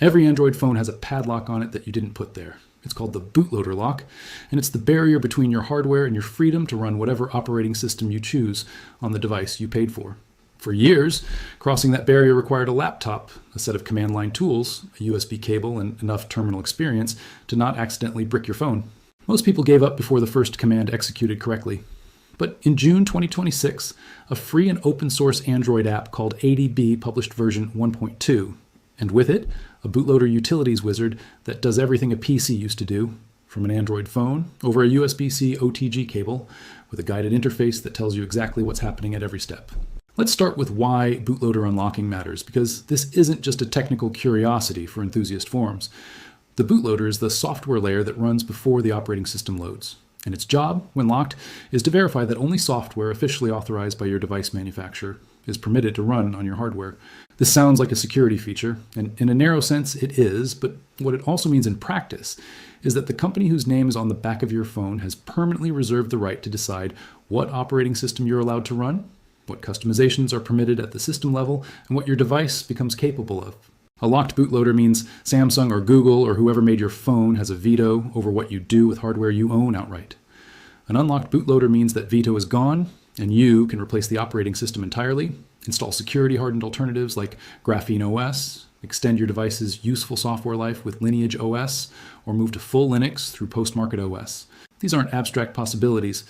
Every Android phone has a padlock on it that you didn't put there. It's called the bootloader lock, and it's the barrier between your hardware and your freedom to run whatever operating system you choose on the device you paid for. For years, crossing that barrier required a laptop, a set of command line tools, a USB cable, and enough terminal experience to not accidentally brick your phone. Most people gave up before the first command executed correctly. But in June 2026, a free and open source Android app called ADB published version 1.2, and with it, a bootloader utilities wizard that does everything a PC used to do, from an Android phone over a USB-C OTG cable with a guided interface that tells you exactly what's happening at every step. Let's start with why bootloader unlocking matters, because this isn't just a technical curiosity for enthusiast forums. The bootloader is the software layer that runs before the operating system loads, and its job, when locked, is to verify that only software officially authorized by your device manufacturer is permitted to run on your hardware. This sounds like a security feature, and in a narrow sense it is, but what it also means in practice is that the company whose name is on the back of your phone has permanently reserved the right to decide what operating system you're allowed to run, what customizations are permitted at the system level, and what your device becomes capable of. A locked bootloader means Samsung or Google or whoever made your phone has a veto over what you do with hardware you own outright. An unlocked bootloader means that veto is gone, and you can replace the operating system entirely, install security-hardened alternatives like Graphene OS, extend your device's useful software life with Lineage OS, or move to full Linux through Postmarket OS. These aren't abstract possibilities.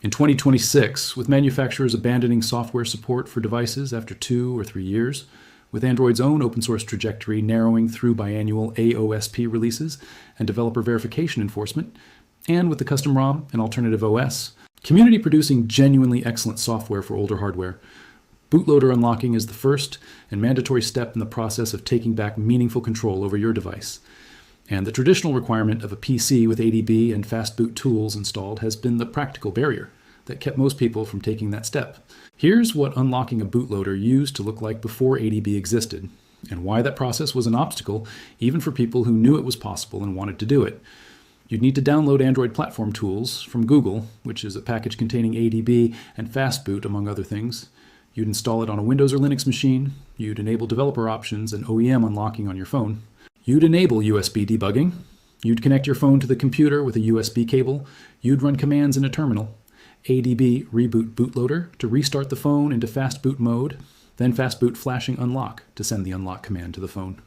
In 2026, with manufacturers abandoning software support for devices after 2 or 3 years, with Android's own open-source trajectory narrowing through biannual AOSP releases and developer verification enforcement, and with the custom ROM and alternative OS, community producing genuinely excellent software for older hardware, bootloader unlocking is the first and mandatory step in the process of taking back meaningful control over your device. And the traditional requirement of a PC with ADB and Fastboot tools installed has been the practical barrier that kept most people from taking that step. Here's what unlocking a bootloader used to look like before ADB existed, and why that process was an obstacle even for people who knew it was possible and wanted to do it. You'd need to download Android platform tools from Google, which is a package containing ADB and Fastboot, among other things. You'd install it on a Windows or Linux machine. You'd enable developer options and OEM unlocking on your phone. You'd enable USB debugging. You'd connect your phone to the computer with a USB cable. You'd run commands in a terminal. ADB reboot bootloader to restart the phone into Fastboot mode, then Fastboot flashing unlock to send the unlock command to the phone.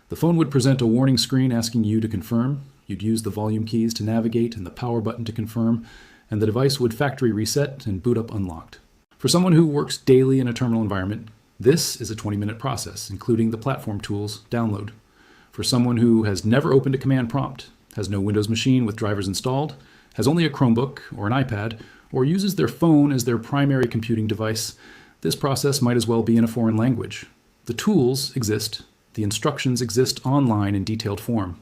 The phone would present a warning screen asking you to confirm. You'd use the volume keys to navigate and the power button to confirm, and the device would factory reset and boot up unlocked. For someone who works daily in a terminal environment, this is a 20-minute process, including the platform tools download. For someone who has never opened a command prompt, has no Windows machine with drivers installed, has only a Chromebook or an iPad, or uses their phone as their primary computing device, this process might as well be in a foreign language. The tools exist, the instructions exist online in detailed form.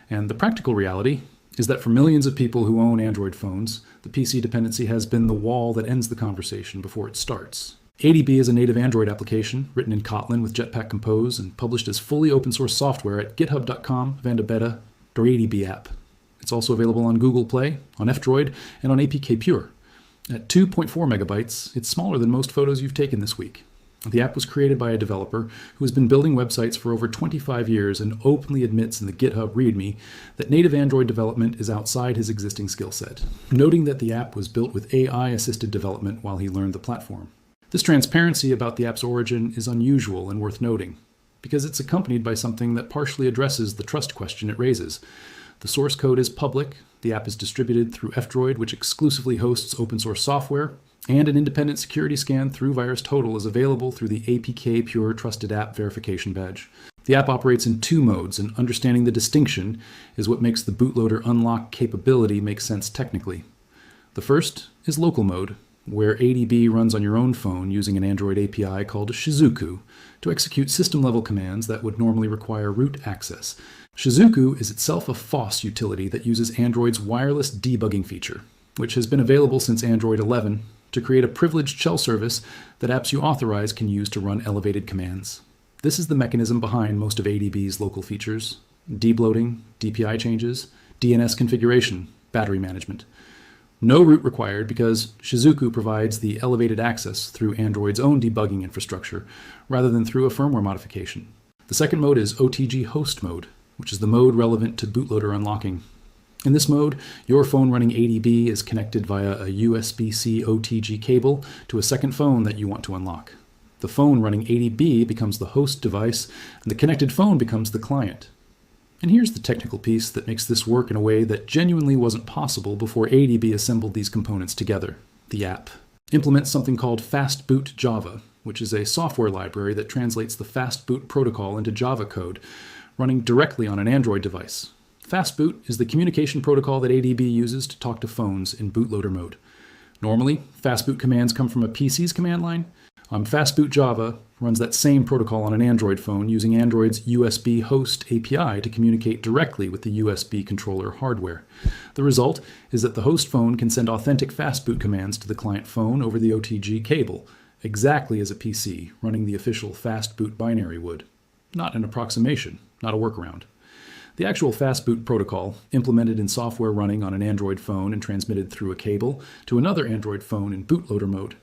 And the practical reality is that for millions of people who own Android phones, the PC dependency has been the wall that ends the conversation before it starts. ADB is a native Android application written in Kotlin with Jetpack Compose and published as fully open source software at github.com/vandabeta.adb app. It's also available on Google Play, on F-Droid, and on APK Pure. At 2.4 megabytes, it's smaller than most photos you've taken this week. The app was created by a developer who has been building websites for over 25 years and openly admits in the GitHub README that native Android development is outside his existing skill set, noting that the app was built with AI-assisted development while he learned the platform. This transparency about the app's origin is unusual and worth noting, because it's accompanied by something that partially addresses the trust question it raises. The source code is public, the app is distributed through F-Droid, which exclusively hosts open source software, and an independent security scan through VirusTotal is available through the APK Pure Trusted App Verification badge. The app operates in 2 modes, and understanding the distinction is what makes the bootloader unlock capability make sense technically. The first is local mode, where ADB runs on your own phone using an Android API called Shizuku to execute system-level commands that would normally require root access. Shizuku is itself a FOSS utility that uses Android's wireless debugging feature, which has been available since Android 11, to create a privileged shell service that apps you authorize can use to run elevated commands. This is the mechanism behind most of ADB's local features: debloating, DPI changes, DNS configuration, battery management. No root required because Shizuku provides the elevated access through Android's own debugging infrastructure rather than through a firmware modification. The second mode is OTG host mode, which is the mode relevant to bootloader unlocking. In this mode, your phone running ADB is connected via a USB-C OTG cable to a second phone that you want to unlock. The phone running ADB becomes the host device, and the connected phone becomes the client. And here's the technical piece that makes this work in a way that genuinely wasn't possible before ADB assembled these components together. The app implements something called Fastboot Java, which is a software library that translates the Fastboot protocol into Java code, running directly on an Android device. Fastboot is the communication protocol that ADB uses to talk to phones in bootloader mode. Normally, Fastboot commands come from a PC's command line. Fastboot Java runs that same protocol on an Android phone using Android's USB host API to communicate directly with the USB controller hardware. The result is that the host phone can send authentic Fastboot commands to the client phone over the OTG cable, exactly as a PC running the official Fastboot binary would. Not an approximation, not a workaround. The actual Fastboot protocol, implemented in software running on an Android phone and transmitted through a cable to another Android phone in bootloader mode.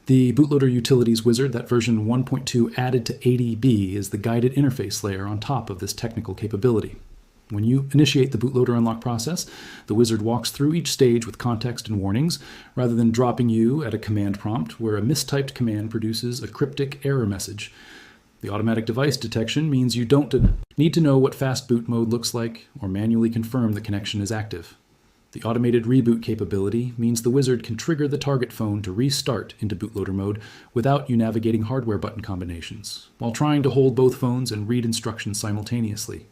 The bootloader utilities wizard that version 1.2 added to ADB is the guided interface layer on top of this technical capability. When you initiate the bootloader unlock process, the wizard walks through each stage with context and warnings, rather than dropping you at a command prompt where a mistyped command produces a cryptic error message. The automatic device detection means you don't need to know what Fastboot mode looks like or manually confirm the connection is active. The automated reboot capability means the wizard can trigger the target phone to restart into bootloader mode without you navigating hardware button combinations, while trying to hold both phones and read instructions simultaneously.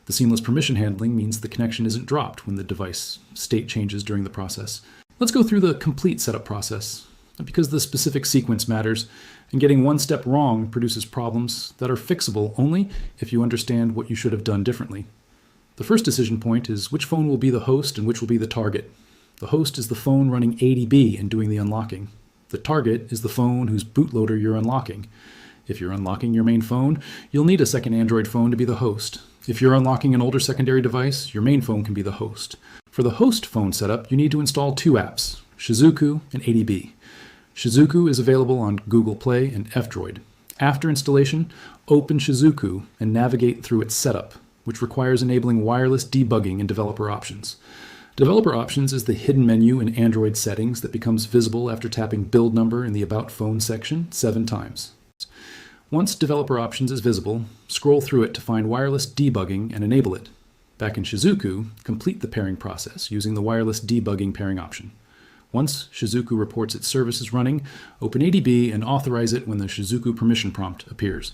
The seamless permission handling means the connection isn't dropped when the device state changes during the process. Let's go through the complete setup process, because the specific sequence matters, and getting one step wrong produces problems that are fixable only if you understand what you should have done differently. The first decision point is which phone will be the host and which will be the target. The host is the phone running ADB and doing the unlocking. The target is the phone whose bootloader you're unlocking. If you're unlocking your main phone, you'll need a second Android phone to be the host. If you're unlocking an older secondary device, your main phone can be the host. For the host phone setup, you need to install two apps, Shizuku and ADB. Shizuku is available on Google Play and F-Droid. After installation, open Shizuku and navigate through its setup, which requires enabling wireless debugging in developer options. Developer options is the hidden menu in Android settings that becomes visible after tapping build number in the About Phone section 7 times. Once developer options is visible, scroll through it to find wireless debugging and enable it. Back in Shizuku, complete the pairing process using the wireless debugging pairing option. Once Shizuku reports its service is running, open ADB and authorize it when the Shizuku permission prompt appears.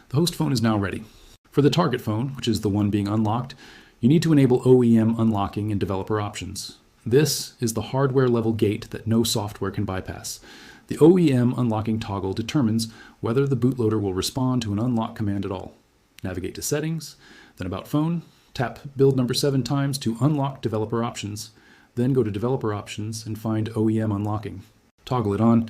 The host phone is now ready. For the target phone, which is the one being unlocked, you need to enable OEM unlocking in developer options. This is the hardware-level gate that no software can bypass. The OEM unlocking toggle determines whether the bootloader will respond to an unlock command at all. Navigate to Settings, then About Phone, tap build number 7 times to unlock developer options, then go to developer options and find OEM unlocking. Toggle it on.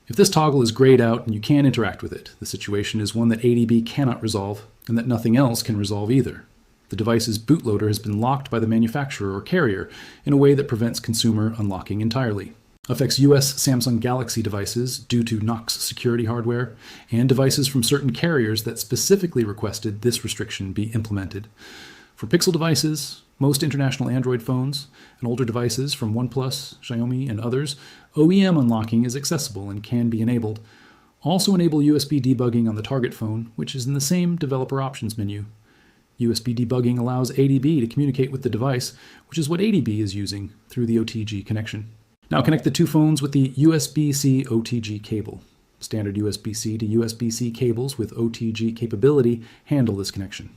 If this toggle is grayed out and you can't interact with it, the situation is one that ADB cannot resolve and that nothing else can resolve either. The device's bootloader has been locked by the manufacturer or carrier in a way that prevents consumer unlocking entirely. Affects US Samsung Galaxy devices due to Knox security hardware, and devices from certain carriers that specifically requested this restriction be implemented. For Pixel devices, most international Android phones, and older devices from OnePlus, Xiaomi, and others, OEM unlocking is accessible and can be enabled. Also enable USB debugging on the target phone, which is in the same developer options menu. USB debugging allows ADB to communicate with the device, which is what ADB is using through the OTG connection. Now connect the two phones with the USB-C OTG cable. Standard USB-C to USB-C cables with OTG capability handle this connection.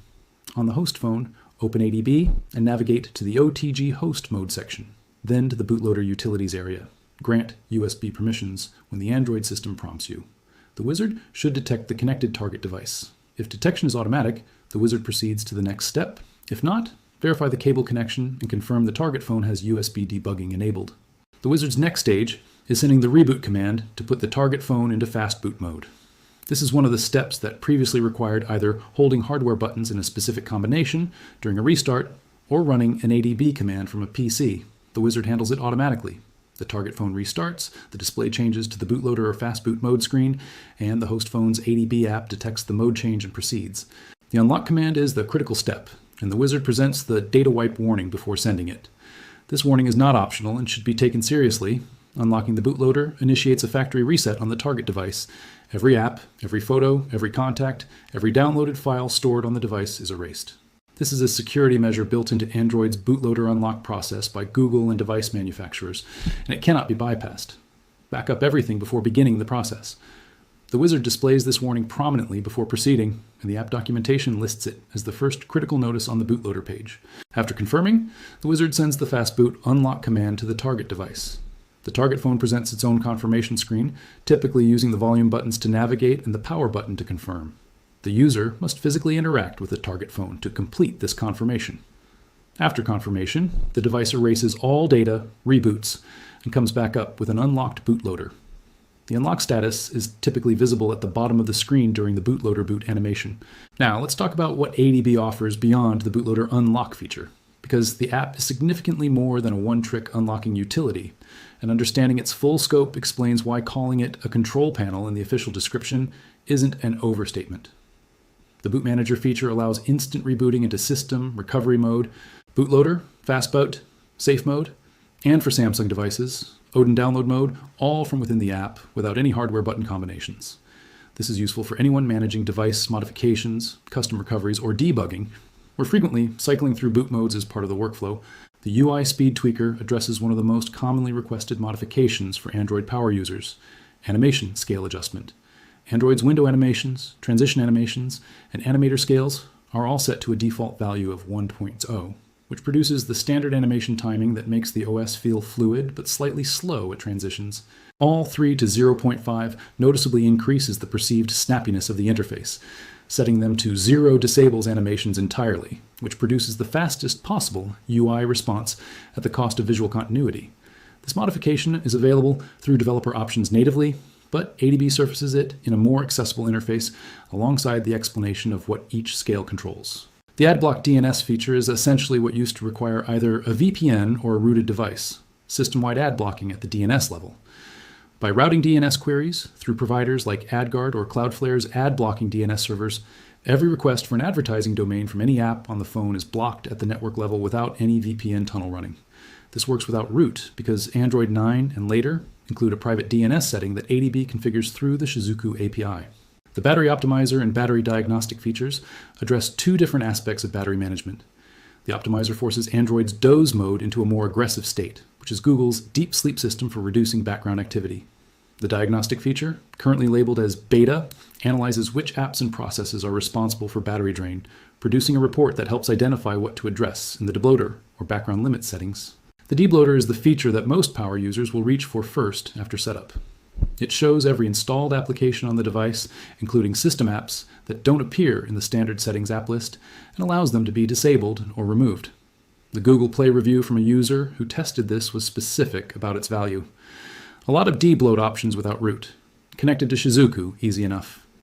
On the host phone, open ADB and navigate to the OTG host mode section, then to the bootloader utilities area. Grant USB permissions when the Android system prompts you. The wizard should detect the connected target device. If detection is automatic, the wizard proceeds to the next step. If not, verify the cable connection and confirm the target phone has USB debugging enabled. The wizard's next stage is sending the reboot command to put the target phone into Fastboot mode. This is one of the steps that previously required either holding hardware buttons in a specific combination during a restart or running an ADB command from a PC. The wizard handles it automatically. The target phone restarts, the display changes to the bootloader or Fastboot mode screen, and the host phone's ADB app detects the mode change and proceeds. The unlock command is the critical step, and the wizard presents the data wipe warning before sending it. This warning is not optional and should be taken seriously. Unlocking the bootloader initiates a factory reset on the target device. Every app, every photo, every contact, every downloaded file stored on the device is erased. This is a security measure built into Android's bootloader unlock process by Google and device manufacturers, and it cannot be bypassed. Back up everything before beginning the process. The wizard displays this warning prominently before proceeding, and the app documentation lists it as the first critical notice on the bootloader page. After confirming, the wizard sends the Fastboot unlock command to the target device. The target phone presents its own confirmation screen, typically using the volume buttons to navigate and the power button to confirm. The user must physically interact with the target phone to complete this confirmation. After confirmation, the device erases all data, reboots, and comes back up with an unlocked bootloader. The unlock status is typically visible at the bottom of the screen during the bootloader boot animation. Now, let's talk about what ADB offers beyond the bootloader unlock feature, because the app is significantly more than a one-trick unlocking utility, and understanding its full scope explains why calling it a control panel in the official description isn't an overstatement. The Boot Manager feature allows instant rebooting into system, recovery mode, bootloader, Fastboot, safe mode, and for Samsung devices, Odin download mode, all from within the app without any hardware button combinations. This is useful for anyone managing device modifications, custom recoveries, or debugging, where frequently cycling through boot modes is part of the workflow. The UI Speed Tweaker addresses one of the most commonly requested modifications for Android power users, animation scale adjustment. Android's window animations, transition animations, and animator scales are all set to a default value of 1.0, which produces the standard animation timing that makes the OS feel fluid but slightly slow at transitions. All 3 to 0.5 noticeably increases the perceived snappiness of the interface. Setting them to 0 disables animations entirely, which produces the fastest possible UI response at the cost of visual continuity. This modification is available through developer options natively, but ADB surfaces it in a more accessible interface alongside the explanation of what each scale controls. The AdBlock DNS feature is essentially what used to require either a VPN or a rooted device, system-wide ad blocking at the DNS level. By routing DNS queries through providers like AdGuard or Cloudflare's ad-blocking DNS servers, every request for an advertising domain from any app on the phone is blocked at the network level without any VPN tunnel running. This works without root because Android 9 and later include a private DNS setting that ADB configures through the Shizuku API. The battery optimizer and battery diagnostic features address 2 different aspects of battery management. The optimizer forces Android's doze mode into a more aggressive state, which is Google's deep sleep system for reducing background activity. The diagnostic feature, currently labeled as beta, analyzes which apps and processes are responsible for battery drain, producing a report that helps identify what to address in the debloater or background limit settings. The debloater is the feature that most power users will reach for first after setup. It shows every installed application on the device, including system apps that don't appear in the standard settings app list, and allows them to be disabled or removed. The Google Play review from a user who tested this was specific about its value. A lot of debloat options without root. Connected to Shizuku, easy enough.